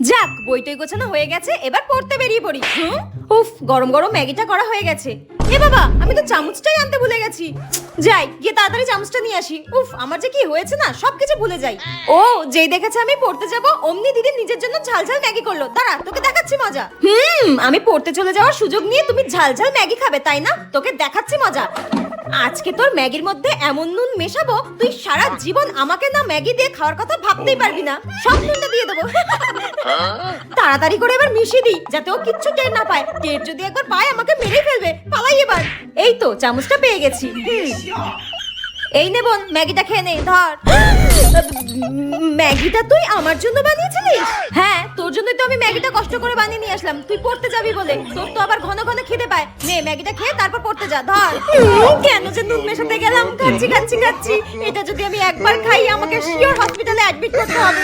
যাক, বইটই গোছানো হয়ে গেছে, এবার পড়তে বেরিয়ে পড়ি। উফ, গরম গরম ম্যাগিটা করা হয়ে গেছে। এ বাবা, আমি তো চামচটাই আনতে ভুলে গেছি। যাই গিয়ে তাড়াতাড়ি চামচটা নিয়ে আসি। উফ, আমার যে কি হয়েছে না, সবকিছু ভুলে যাই। ও, যেই দেখেছে আমি পড়তে যাব, অমনি দিদি নিজের জন্য ঝাল ঝাল ম্যাগি করলো। দাঁড়া, তোকে দেখাচ্ছি মজা। আমি পড়তে চলে যাওয়ার সুযোগ নিয়ে তুমি ঝাল ঝাল ম্যাগি খাবে, তাই না? তোকে দেখাচ্ছি মজা। আজকে তোর ম্যাগির মধ্যে এমন নুন মেশাবো, তুই সারা জীবন আমাকে না ম্যাগি দিয়ে খাওয়ার কথা ভাবতেই পারবি না। সব নুনটা দিয়ে দেবো। তাড়াতাড়ি করে এবার মিশিয়ে দিই, যাতে ও কিচ্ছু টের না পায়। টের যদি একবার পায়, আমাকে মেরেই ফেলবে। পালাই এবার। এই তো চামচটা পেয়ে গেছি। এই নে বোন, ম্যাগিটা খেয়ে নে, ধর। ম্যাগিটা তুই আমার জন্য বানিয়েছিলিস? হ্যাঁ, তোর জন্যই তো আমি ম্যাগিটা কষ্ট করে বানিয়ে নিয়ে আসলাম, তুই পড়তে যাবি বলে। তোর তো আবার ঘন ঘন খিদে পায়। নে, ম্যাগিটা খেয়ে তারপর পড়তে যা, ধর। কেন যে নুন মেশাতে গেলাম? খাচ্ছি। এটা যদি আমি একবার খাই, আমাকে শিওর হসপিটালে অ্যাডমিট করতে হবে।